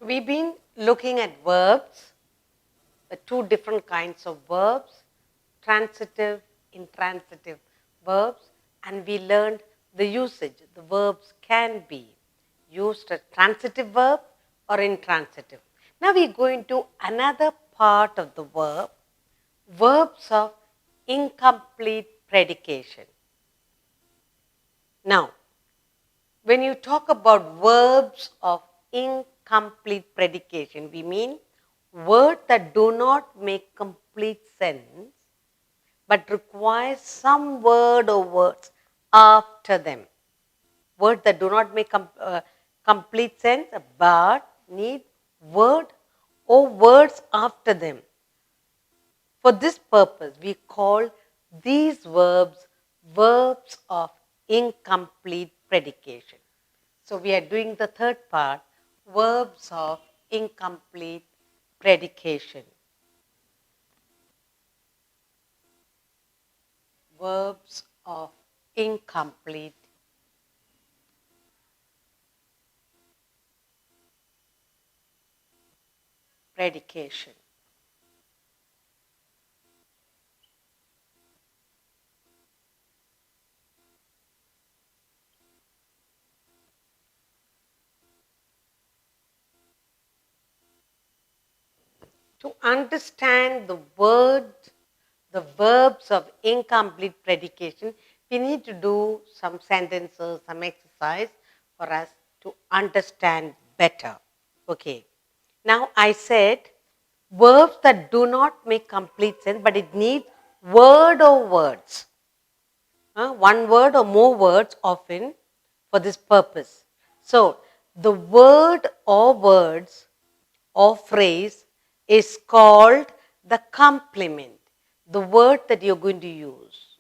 We've been looking at verbs, the two different kinds of verbs, transitive, intransitive verbs, and we learned the usage. The verbs can be used as transitive verb or intransitive. Now we go into another part of the verb, verbs of incomplete predication. Now, when you talk about verbs of incomplete predication, we mean words that do not make complete sense but require some word or words after them. Words that do not make complete sense but need word or words after them. For this purpose, we call these verbs verbs of incomplete predication. So we are doing the third part, verbs of incomplete predication. Verbs of incomplete predication. To understand the verbs of incomplete predication, we need to do some sentences, some exercise for us to understand better. Okay. Now I said verbs that do not make complete sense, but it needs word or words. One word or more words often for this purpose. So the word or words or phrase is called the complement. The word that you're going to use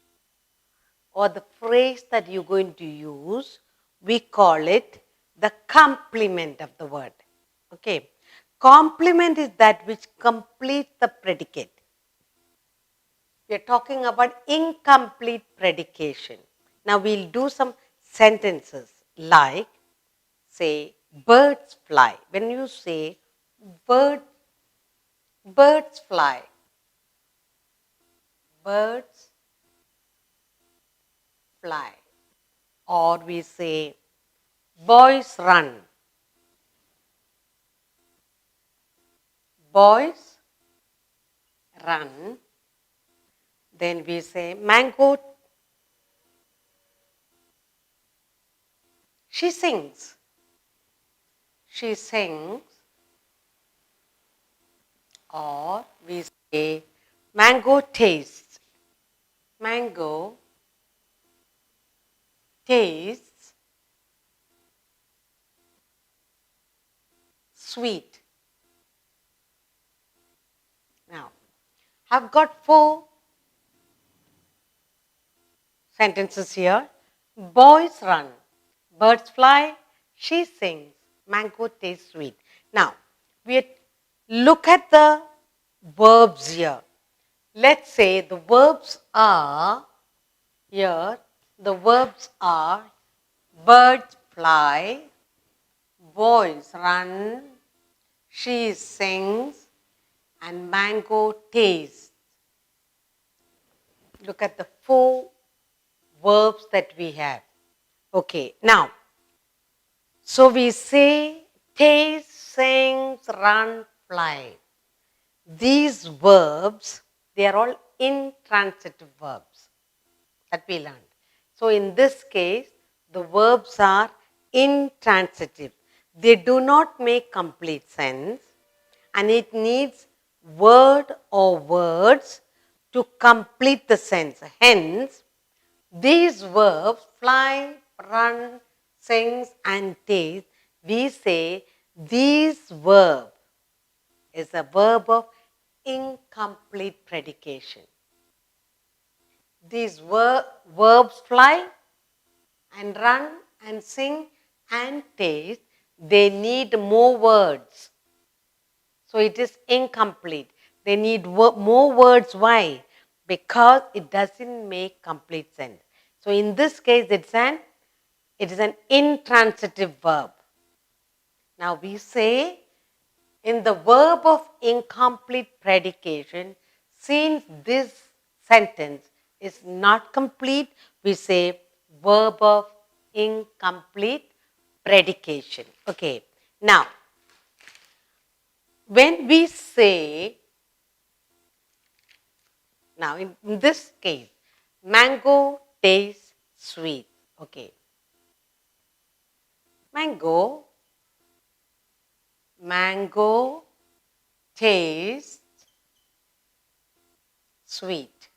or the phrase that you're going to use, we call it the complement of the word. Okay. Complement is that which completes the predicate. We are talking about incomplete predication. Now we'll do some sentences like, say, birds fly. When you say birds fly, birds fly. Or we say boys run, boys run. Then we say mango, she sings, she sings. Or we say mango tastes, mango tastes sweet. Now, I've got 4 sentences here. Boys run, birds fly, she sings, mango tastes sweet. Now, we look at the verbs here. Let's say the verbs are here, the verbs are birds fly, boys run, she sings, and mango tastes. Look at the 4 verbs that we have. Okay, now, so we say taste, sings, run, fly. These verbs, they are all intransitive verbs that we learned. So in this case, the verbs are intransitive. They do not make complete sense and it needs word or words to complete the sense. Hence, these verbs, fly, run, sings, and taste, we say these verb is a verb of incomplete predication. These verbs fly and run and sing and taste, they need more words. So it is incomplete. They need more words. Why? Because it doesn't make complete sense. So in this case, it is an intransitive verb. Now we say in the verb of incomplete predication, since this sentence is not complete, we say verb of incomplete predication. Okay. Now, when we say, now in this case, mango tastes sweet. Okay. Mango tastes sweet.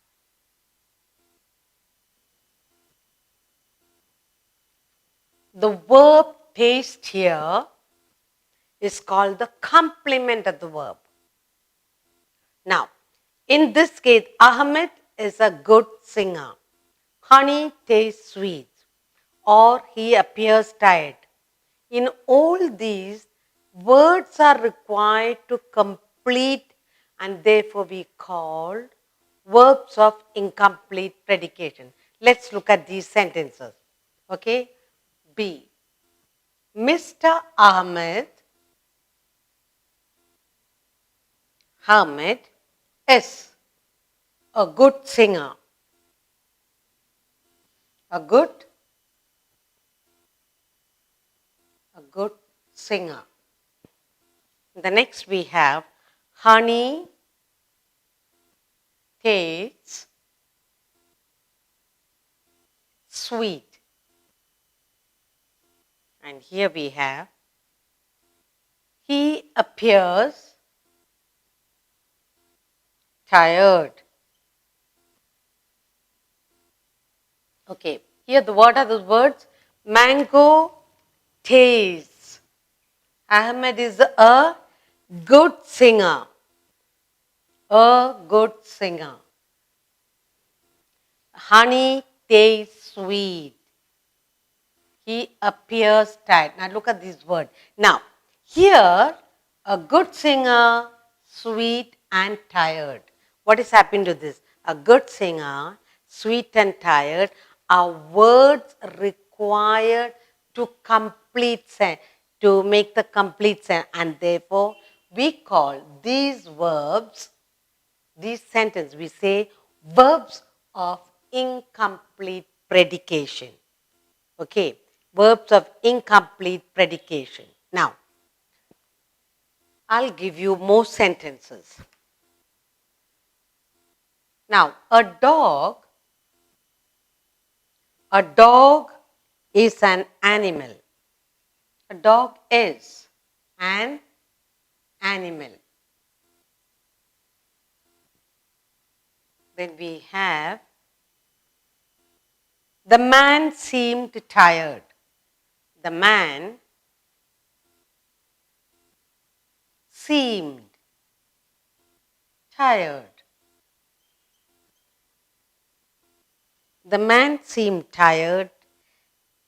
The verb taste here is called the complement of the verb. Now, in this case, Ahmed is a good singer. Honey tastes sweet, or he appears tired. In all these, words are required to complete, and therefore we call verbs of incomplete predication. Let's look at these sentences. Okay? B. Mr. Ahmed is a good singer. A good singer. The next we have honey tastes sweet. And here we have he appears tired. Okay, here what are those words? Mango tastes. Ahmed is a good singer. A good singer. Honey tastes sweet. He appears tired. Now look at this word. Now, here, a good singer, sweet and tired. What is happening to this? A good singer, sweet and tired are words required to complete sense, to make the complete sense, and therefore we call these verbs, these sentences, we say verbs of incomplete predication. Okay, verbs of incomplete predication. Now, I'll give you more sentences. Now, a dog is an animal. A dog is an animal. Then we have the man seemed tired. The man seemed tired. The man seemed tired.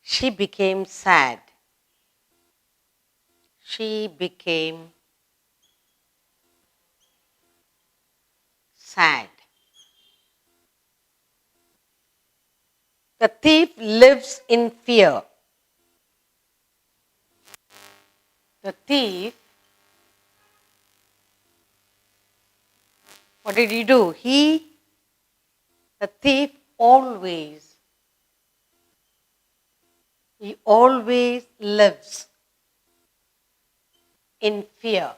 She became sad. She became sad. The thief lives in fear. The thief, what did he do? The thief always lives in fear.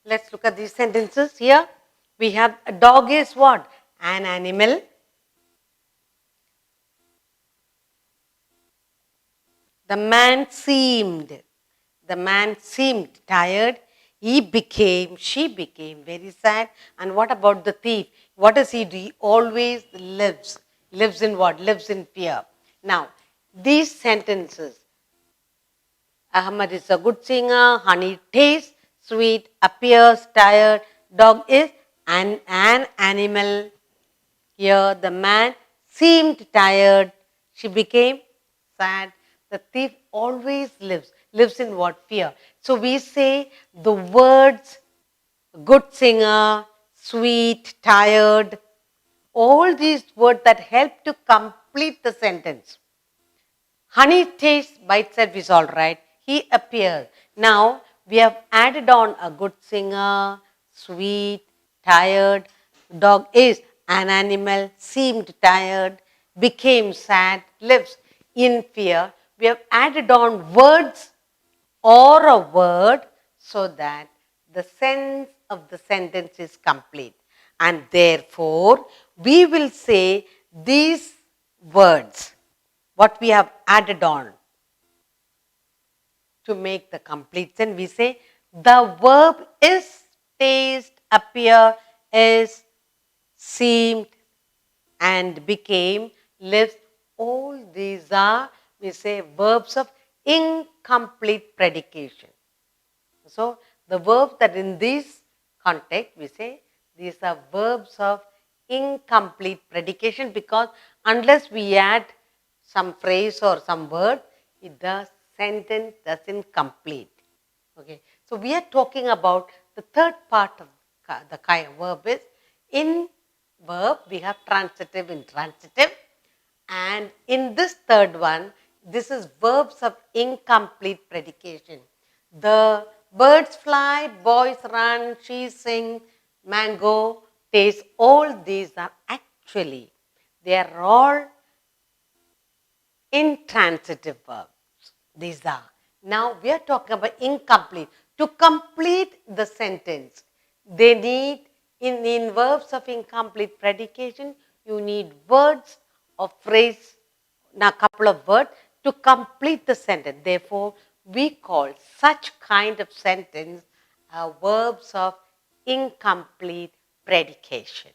Let's look at these sentences here. We have a dog is what? An animal. The man seemed tired. She became very sad. And what about the thief? What does he do? He always lives. Lives in what? Lives in fear. Now, these sentences, Ahmad is a good singer, honey tastes sweet, appears tired, dog is an animal. Here the man seemed tired, she became sad. The thief always lives in what? Fear. So we say the words good singer, sweet, tired, all these words that help to complete the sentence. Honey taste by itself is all right. He appeared. Now we have added on a good singer, sweet, tired. Dog is an animal, seemed tired, became sad, lives in fear. We have added on words or a word so that the sense of the sentence is complete. And therefore, we will say these words, what we have added on to make the complete sentence. We say the verb is, taste, appear, is, seemed, and became, lives. All these are, we say, verbs of incomplete predication. So, the verbs that in this context, we say these are verbs of incomplete predication, because unless we add some phrase or some word, the sentence doesn't complete. Okay. So, we are talking about the third part of the kind of verb is in verb, we have transitive, intransitive. And in this third one, this is verbs of incomplete predication. The birds fly, boys run, she sing, mango taste, all these are actually, they are all intransitive verbs. These are. Now we are talking about incomplete. To complete the sentence, they need, in verbs of incomplete predication, you need words or phrase, now a couple of words to complete the sentence. Therefore, we call such kind of sentence verbs of incomplete predication.